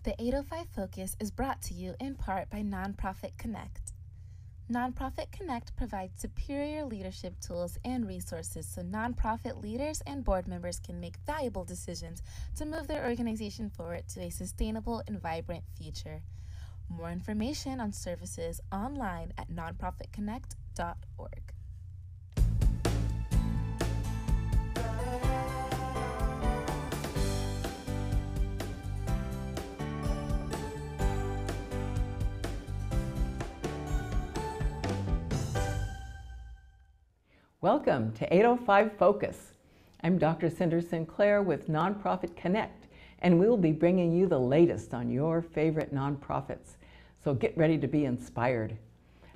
The 805 Focus is brought to you in part by Nonprofit Connect. Nonprofit Connect provides superior leadership tools and resources so nonprofit leaders and board members can make valuable decisions to move their organization forward to a sustainable and vibrant future. More information on services online at nonprofitconnect.org. Welcome to 805 Focus. I'm Dr. Cinder Sinclair with Nonprofit Connect, and we'll be bringing you the latest on your favorite nonprofits. So get ready to be inspired.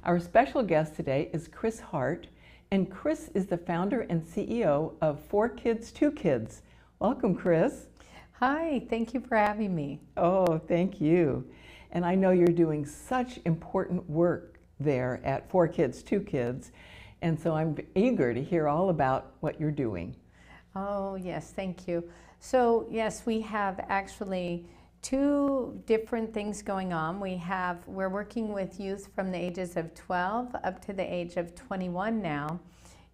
Our special guest today is Chris Hart, and Chris is the founder and CEO of 4Kids 2Kids. Welcome, Chris. Hi, thank you for having me. Oh, thank you. And I know you're doing such important work there at 4Kids 2Kids. And so I'm eager to hear all about what you're doing. Oh, yes, thank you. So, yes, we have actually two different things going on. We're working with youth from the ages of 12 up to the age of 21 now.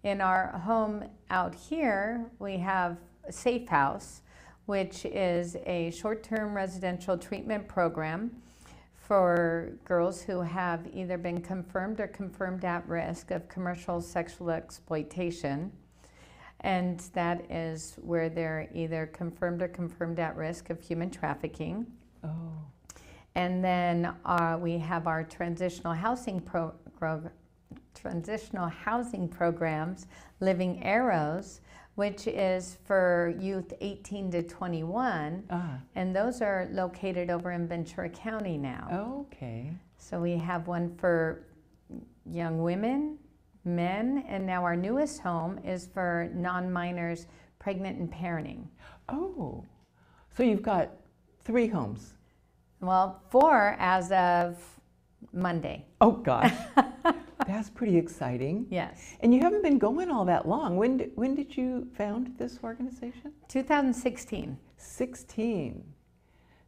In our home out here, we have Safe House, which is a short-term residential treatment program for girls who have either been confirmed or confirmed at risk of commercial sexual exploitation. And that is where they're either confirmed or confirmed at risk of human trafficking. Oh. And then we have our transitional housing programs, Living Arrows, which is for youth 18 to 21, and those are located over in Ventura County now. Okay. So we have one for young women, men, and now our newest home is for non-minors pregnant and parenting. Oh, so you've got 3 homes. Well, 4 as of Monday. Oh, gosh. That's pretty exciting. Yes. And you haven't been going all that long. When did you found this organization? 2016. 16.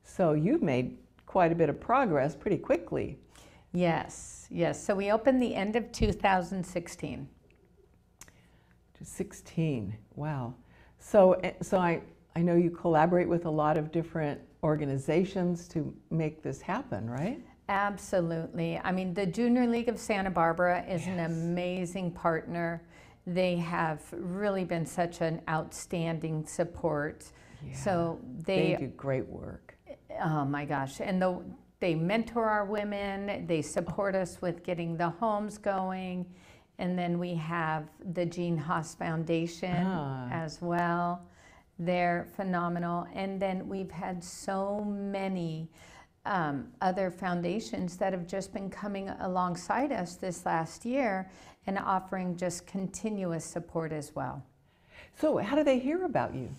So you've made quite a bit of progress pretty quickly. Yes, yes. So we opened the end of 2016. To 16. Wow. So I know you collaborate with a lot of different organizations to make this happen, right? Absolutely. I mean, the Junior League of Santa Barbara is an amazing partner. They have really been such an outstanding support. Yeah, so they do great work. Oh my gosh. And they mentor our women. They support us with getting the homes going. And then we have the Gene Haas Foundation as well. They're phenomenal. And then we've had so many other foundations that have just been coming alongside us this last year and offering just continuous support as well. So how do they hear about you?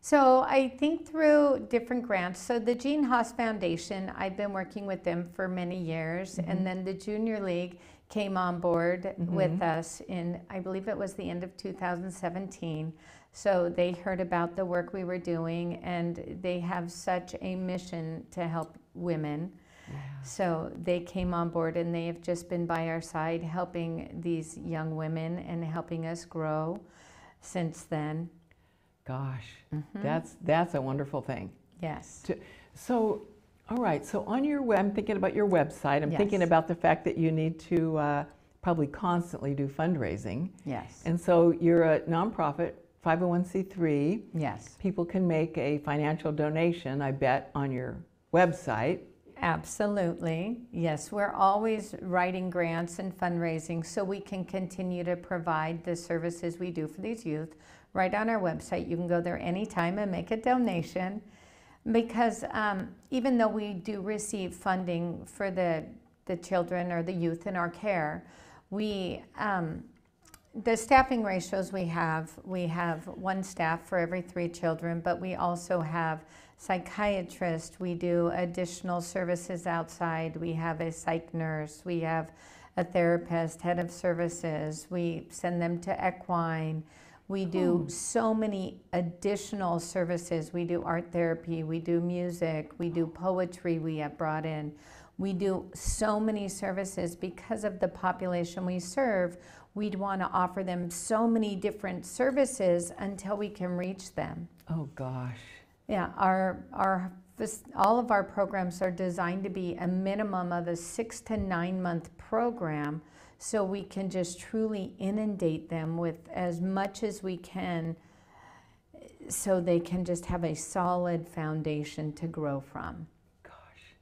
So I think through different grants. So the Gene Haas Foundation, I've been working with them for many years, and then the Junior League came on board with us in, I believe it was the end of 2017. So they heard about the work we were doing, and they have such a mission to help women. Yeah. So they came on board, and they have just been by our side helping these young women and helping us grow since then. Gosh, that's a wonderful thing. Yes. So, all right, so on your web, I'm thinking about your website. I'm thinking about the fact that you need to probably constantly do fundraising. Yes. And so you're a nonprofit, 501c3. Yes. People can make a financial donation, I bet, on your website. Absolutely. Yes, we're always writing grants and fundraising so we can continue to provide the services we do for these youth. Right on our website, you can go there anytime and make a donation, because even though we do receive funding for the children or the youth in our care, we the staffing ratios we have 1 staff for every 3 children, but we also have psychiatrists, we do additional services outside, we have a psych nurse, we have a therapist, head of services, we send them to equine, We do so many additional services. We do art therapy, we do music, we do poetry we have brought in. We do so many services because of the population we serve. We'd want to offer them so many different services until we can reach them. Oh gosh. Yeah, all of our programs are designed to be a minimum of a 6 to 9 month program, so we can just truly inundate them with as much as we can so they can just have a solid foundation to grow from. Gosh.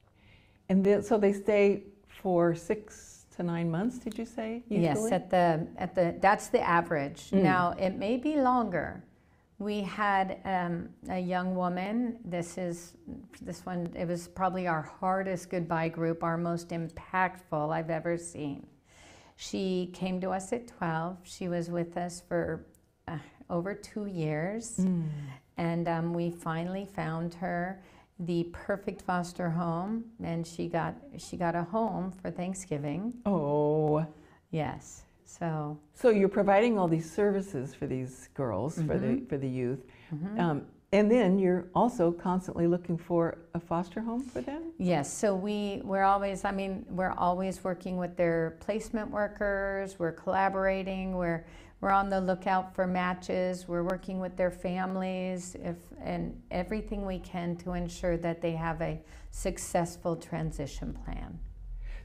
And then, so they stay for 6 to 9 months, did you say? Usually? Yes, that's the average. Now, it may be longer. We had a young woman, this one, it was probably our hardest goodbye group, our most impactful I've ever seen. She came to us at 12. She was with us for over 2 years. And we finally found her the perfect foster home, and she got a home for Thanksgiving. Oh. Yes. So you're providing all these services for these girls, for the youth, and then you're also constantly looking for a foster home for them? Yes, so we're always working with their placement workers, we're collaborating, we're on the lookout for matches, we're working with their families, and everything we can to ensure that they have a successful transition plan.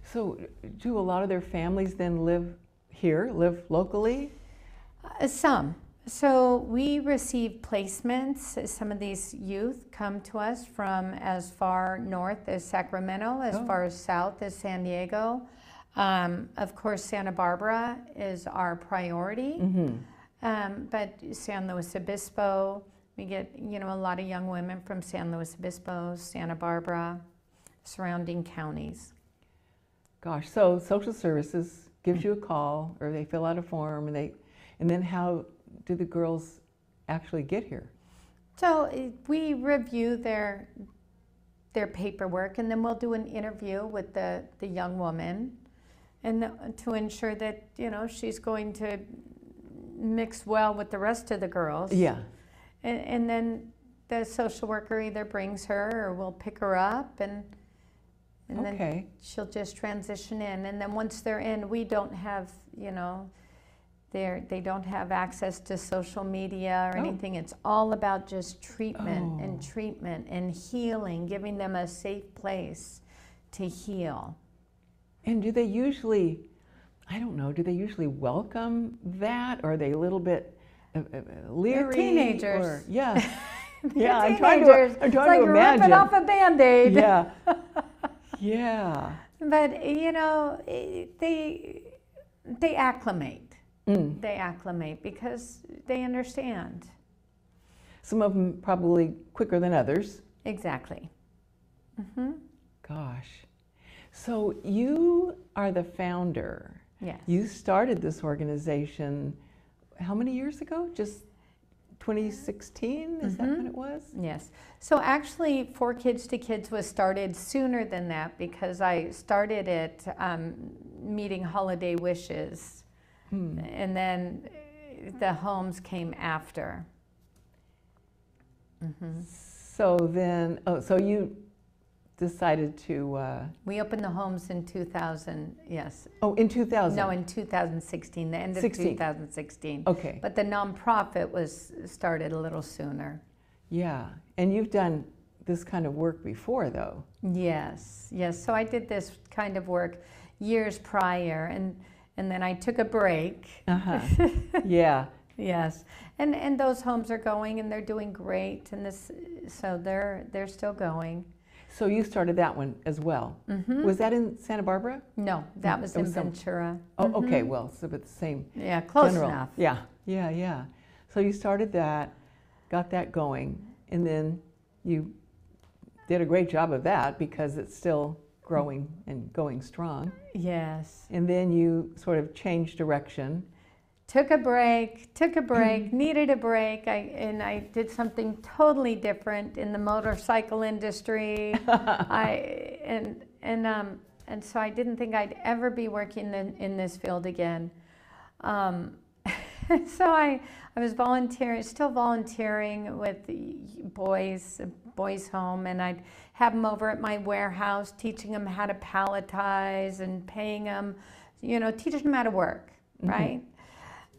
So do a lot of their families then live locally? Some. So we receive placements. Some of these youth come to us from as far north as Sacramento, as far as south as San Diego. Of course, Santa Barbara is our priority, but San Luis Obispo, we get a lot of young women from San Luis Obispo, Santa Barbara, surrounding counties. Gosh, so social services gives you a call, or they fill out a form, and then how do the girls actually get here? So we review their paperwork, and then we'll do an interview with the young woman, and to ensure that she's going to mix well with the rest of the girls. Yeah. And then the social worker either brings her or we'll pick her up, and then she'll just transition in. And then once they're in, we don't have, they don't have access to social media or anything. It's all about just treatment and healing, giving them a safe place to heal. And do they usually, do they usually welcome that? Or are they a little bit leery? They're teenagers. Yeah. Yeah, I'm trying to it's like imagine. ripping off a Band-Aid. Yeah. Yeah. But they acclimate. They acclimate because they understand. Some of them probably quicker than others. Exactly. Gosh. So you are the founder. Yes. You started this organization how many years ago? Just 2016? Is that when it was? Yes. So actually, For Kids to Kids was started sooner than that because I started it meeting holiday wishes. And then the homes came after. So then, so you decided to... we opened the homes in 2000, yes. Oh, in 2000? No, in 2016, the end of 2016. Okay. But the nonprofit was started a little sooner. Yeah, and you've done this kind of work before, though. Yes, yes. So I did this kind of work years prior, and then I took a break. Yeah. Yes, and those homes are going, and they're doing great, and so they're still going. So you started that one as well. Was that in Santa Barbara? No, that was in Ventura. Oh, okay. Well, so it's the same. Yeah, close general. enough. Yeah, yeah, yeah. So you started that, got that going, and then you did a great job of that because it's still growing and going strong. Yes. And then you sort of changed direction. Took a break, needed a break, and I did something totally different in the motorcycle industry. And so I didn't think I'd ever be working in this field again. So I was volunteering, still volunteering with the boys home, and I'd have them over at my warehouse, teaching them how to palletize and paying them, teaching them how to work, right?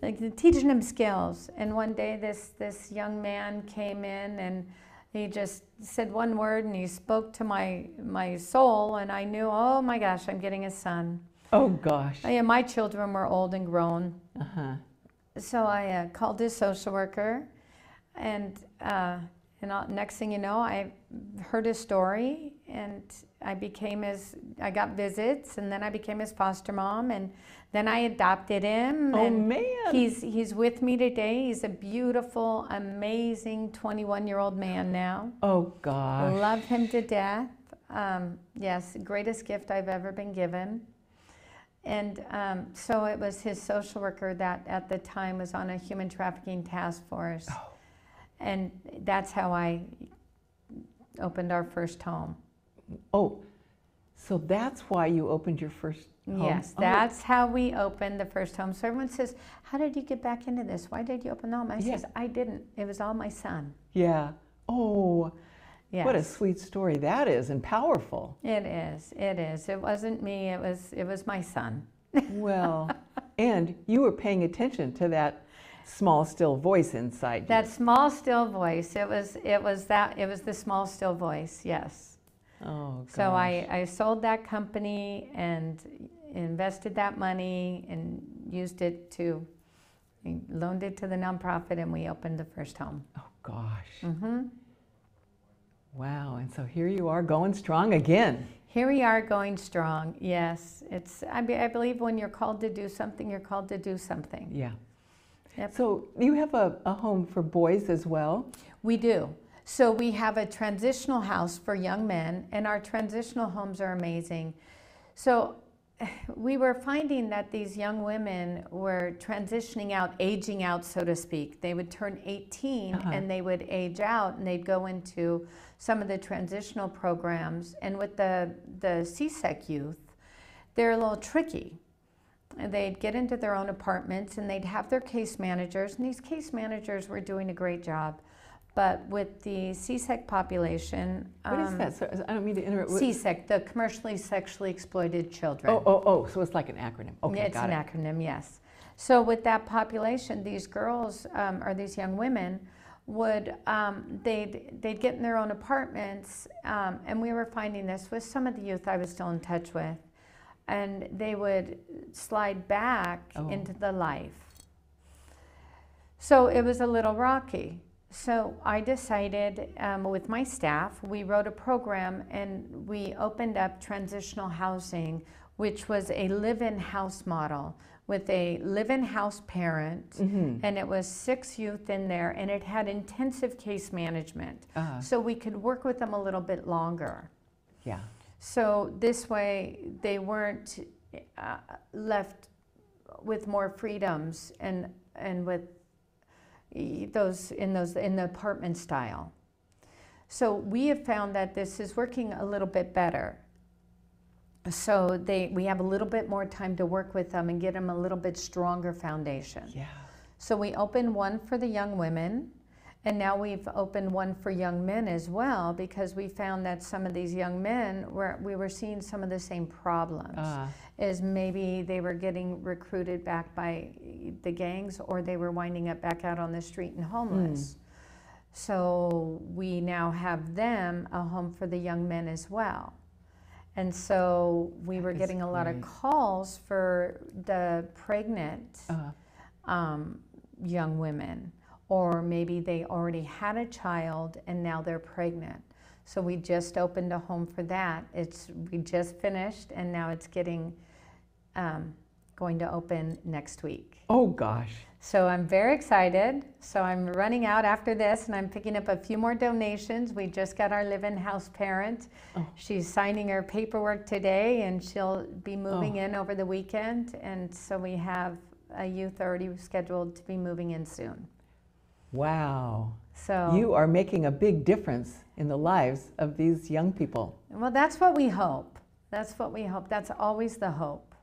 Like teaching them skills. And one day this young man came in, and he just said one word, and he spoke to my soul, and I knew, oh my gosh, I'm getting a son. Oh gosh. Yeah, my children were old and grown. So I called his social worker, and next thing you know, I heard his story, and I got visits, and then I became his foster mom, and then I adopted him. Oh and man! He's with me today. He's a beautiful, amazing 21-year-old man now. Oh gosh! Love him to death. Yes, greatest gift I've ever been given. And so it was his social worker that at the time was on a human trafficking task force. Oh. And that's how I opened our first home. Oh, so that's why you opened your first home? Yes, that's how we opened the first home. So everyone says, how did you get back into this? Why did you open the home? I says, I didn't. It was all my son. Yeah. Oh, yes. What a sweet story that is, and powerful. It is. It is. It wasn't me. It was my son. Well, and you were paying attention to that small, still voice inside you. That small, still voice. It was the small, still voice. Yes. Oh, gosh. So I sold that company and invested that money and loaned it to the nonprofit, and we opened the first home. Oh gosh. Wow. And so here you are going strong again. Here we are going strong. Yes. I believe when you're called to do something, you're called to do something. Yeah. Yep. So you have a home for boys as well? We do. So we have a transitional house for young men, and our transitional homes are amazing. So we were finding that these young women were transitioning out, aging out, so to speak. They would turn 18 and they would age out, and they'd go into some of the transitional programs. And with the CSEC youth, they're a little tricky. They'd get into their own apartments, and they'd have their case managers, and these case managers were doing a great job. But with the CSEC population... What is that? So, I don't mean to interrupt. CSEC, the Commercially Sexually Exploited Children. Oh, so it's like an acronym. Okay, it's an acronym, yes. So with that population, these girls, or these young women, would, they'd get in their own apartments, and we were finding this with some of the youth I was still in touch with, and they would slide back into the life. So it was a little rocky. So I decided with my staff, we wrote a program, and we opened up transitional housing, which was a live-in house model with a live-in house parent, and it was 6 youth in there, and it had intensive case management. So we could work with them a little bit longer. Yeah. So this way they weren't left with more freedoms and with those in the apartment style. So we have found that this is working a little bit better. So we have a little bit more time to work with them and get them a little bit stronger foundation. Yeah. So we opened one for the young women, and now we've opened one for young men as well, because we found that some of these young men we were seeing some of the same problems. Is maybe they were getting recruited back by the gangs, or they were winding up back out on the street and homeless. So we now have them a home for the young men as well. And so we were getting a lot of calls for the pregnant young women, or maybe they already had a child and now they're pregnant. So we just opened a home for that. We just finished, and now it's going to open next week. Oh gosh. So I'm very excited. So I'm running out after this, and I'm picking up a few more donations. We just got our live-in house parent. She's signing her paperwork today, and she'll be moving in over the weekend. And so we have a youth already scheduled to be moving in soon. Wow. So you are making a big difference in the lives of these young people. Well, that's what we hope. That's what we hope. That's always the hope.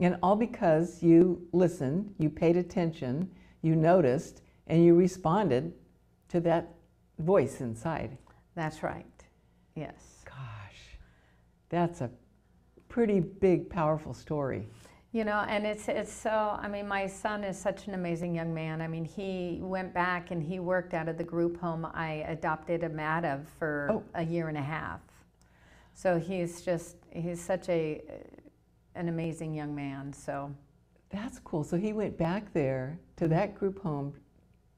And all because you listened, you paid attention, you noticed, and you responded to that voice inside. That's right. Yes. Gosh, that's a pretty big, powerful story. You know, and it's so, I mean, my son is such an amazing young man. I mean, he went back and he worked out of the group home I adopted him out of for a year and a half. So he's such an amazing young man, so. That's cool. So he went back there to that group home.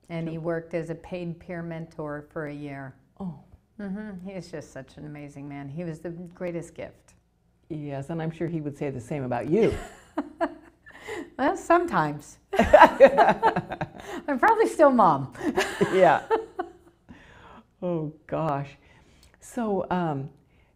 And he worked as a paid peer mentor for a year. Oh. He is just such an amazing man. He was the greatest gift. Yes, and I'm sure he would say the same about you. Well, sometimes. I'm probably still mom. Yeah. Oh, gosh. So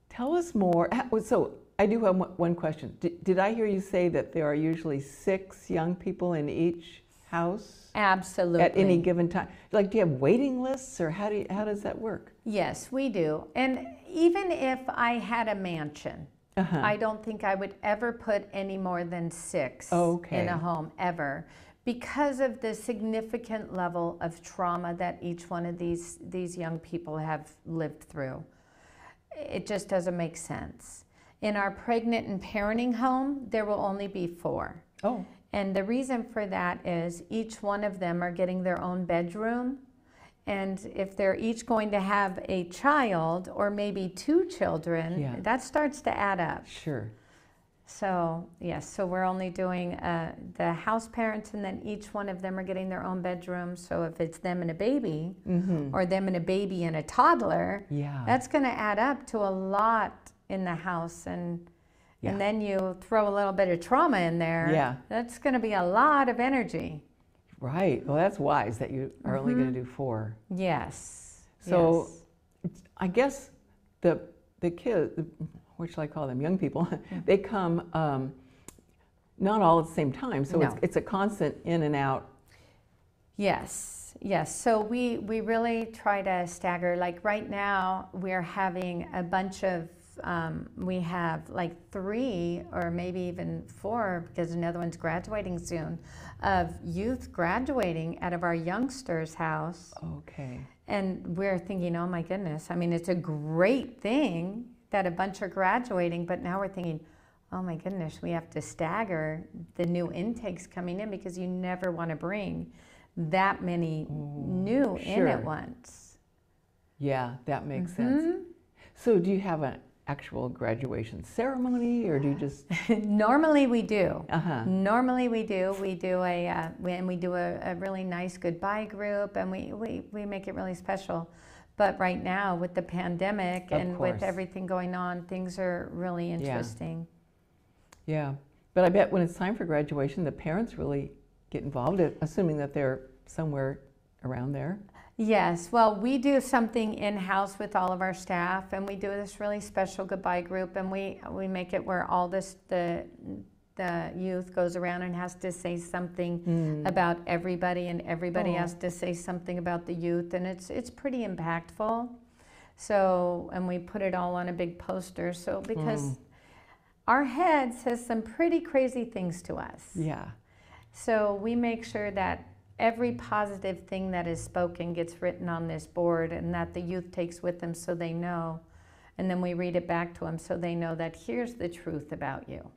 tell us more. So I do have one question. Did I hear you say that there are usually 6 young people in each house? Absolutely. At any given time? Like, do you have waiting lists, or how does that work? Yes, we do. And even if I had a mansion, I don't think I would ever put any more than 6 in a home, ever, because of the significant level of trauma that each one of these young people have lived through. It just doesn't make sense. In our pregnant and parenting home, there will only be 4. Oh. And the reason for that is each one of them are getting their own bedroom. And if they're each going to have a child or maybe 2 children, that starts to add up. Sure. So, yes, so we're only doing the house parents, and then each one of them are getting their own bedroom. So if it's them and a baby, or them and a baby and a toddler, that's going to add up to a lot in the house. And then you throw a little bit of trauma in there. That's going to be a lot of energy. Right. Well, that's wise that you are only going to do 4. Yes. So I guess the kids, what shall I call them, young people, they come not all at the same time. So it's a constant in and out. Yes. Yes. So we really try to stagger. Like right now, we're having a bunch of we have like 3 or maybe even 4, because another one's graduating soon, of youth graduating out of our youngsters' house. Okay. And we're thinking, oh my goodness, I mean, it's a great thing that a bunch are graduating, but now we're thinking, oh my goodness, we have to stagger the new intakes coming in, because you never want to bring that many new in at once. Yeah, that makes sense. So do you have an actual graduation ceremony, or do you just? Normally we do. Normally we do. We do a really nice goodbye group, and we make it really special. But right now, with the pandemic and with everything going on, things are really interesting. Yeah, but I bet when it's time for graduation, the parents really get involved, assuming that they're somewhere around there. Yes, well, we do something in-house with all of our staff, and we do this really special goodbye group, and we make it where all the youth goes around and has to say something about everybody, and everybody has to say something about the youth, and it's pretty impactful. So, and we put it all on a big poster, so because our head says some pretty crazy things to us. Yeah. So we make sure that every positive thing that is spoken gets written on this board, and that the youth takes with them so they know. And then we read it back to them so they know that here's the truth about you.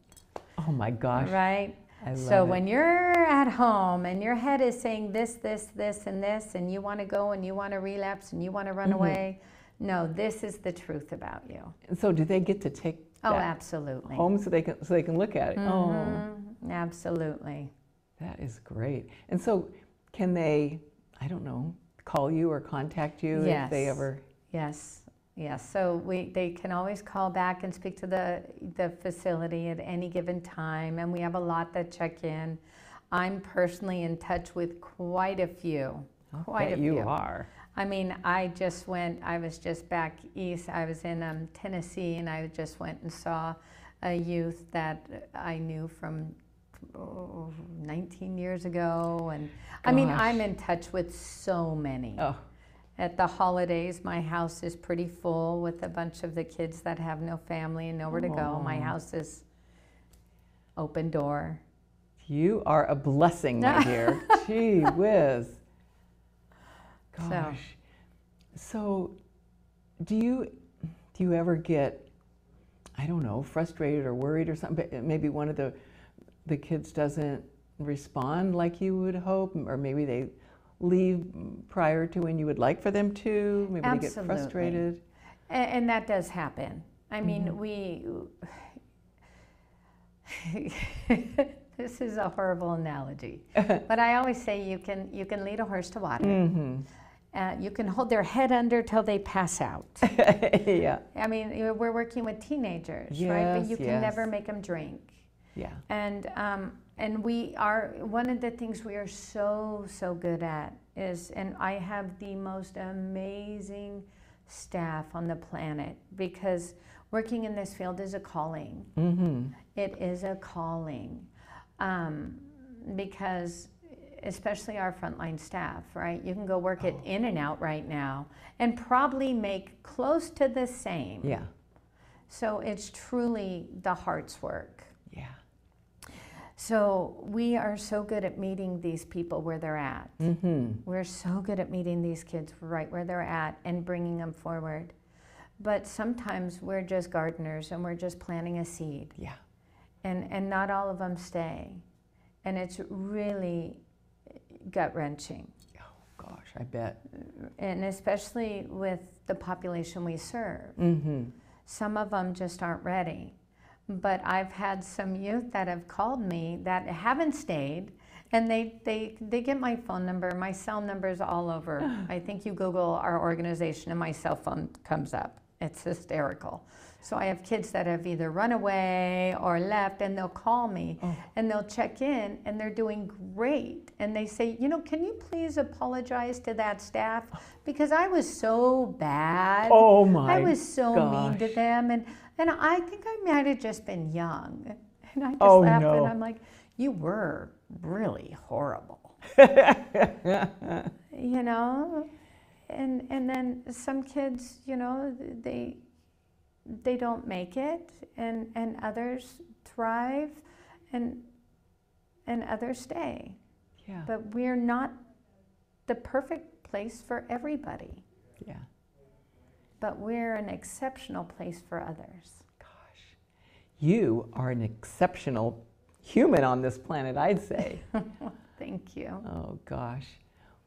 Oh my gosh. Right? I love so it. when you're at home and your head is saying this, and this, and you want to go and you want to relapse and you want to run away, no, this is the truth about you. And so do they get to take that absolutely. home so they can look at it? Absolutely. That is great. And so can they, I don't know, call you or contact you if they ever? Yes. So they can always call back and speak to the facility at any given time, and we have a lot that check in. I'm personally in touch with quite a few. Quite a few. You are. I mean, I was just back east. I was in Tennessee, and I just went and saw a youth that I knew from 19 years ago, and I mean, I'm in touch with so many. At the holidays, my house is pretty full with a bunch of the kids that have no family and nowhere to go. My house is open door. You are a blessing, my dear. Gee whiz. Gosh. So do you ever get, I don't know, frustrated or worried or something? Maybe one of the kids doesn't respond like you would hope, or maybe they leave prior to when you would like for them to. Maybe Absolutely. They get frustrated. And that does happen. I mean, this is a horrible analogy, but I always say you can lead a horse to water. You can hold their head under till they pass out. Yeah. I mean, we're working with teenagers, Yes, right? But you can yes. never make them drink. Yeah. And we are, one of the things we are so good at is, and I have the most amazing staff on the planet, because working in this field is a calling. It is a calling, because especially our frontline staff, right? You can go work at In-N-Out right now and probably make close to the same. Yeah. So it's truly the heart's work. Yeah. So we are so good at meeting these people where they're at. We're so good at meeting these kids right where they're at and bringing them forward. But sometimes we're just gardeners and we're just planting a seed. Yeah. And not all of them stay. And it's really gut-wrenching. Oh, gosh, I bet. And especially with the population we serve. Some of them just aren't ready. But I've had some youth that have called me that haven't stayed, and they get my phone number. My cell number is all over. I think you Google our organization and my cell phone comes up. It's hysterical. So I have kids that have either run away or left, and they'll call me and they'll check in, and they're doing great. And they say, you know, can you please apologize to that staff? Because I was so bad. Oh my I was so gosh. mean to them. And I think I might have just been young. And I just Oh, laughed no. and I'm like, you were really horrible. You know? And then some kids, you know, they don't make it, and others thrive, and others stay. Yeah. But we're not the perfect place for everybody. Yeah. But we're an exceptional place for others. Gosh. You are an exceptional human on this planet, I'd say. Thank you. Oh, gosh.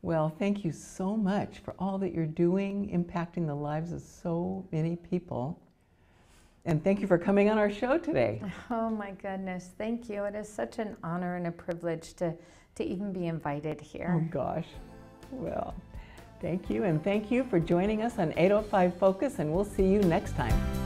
Well, thank you so much for all that you're doing, impacting the lives of so many people. And thank you for coming on our show today. Oh my goodness, thank you. It is such an honor and a privilege to even be invited here. Oh gosh. Well, thank you, and thank you for joining us on 805 Focus, and we'll see you next time.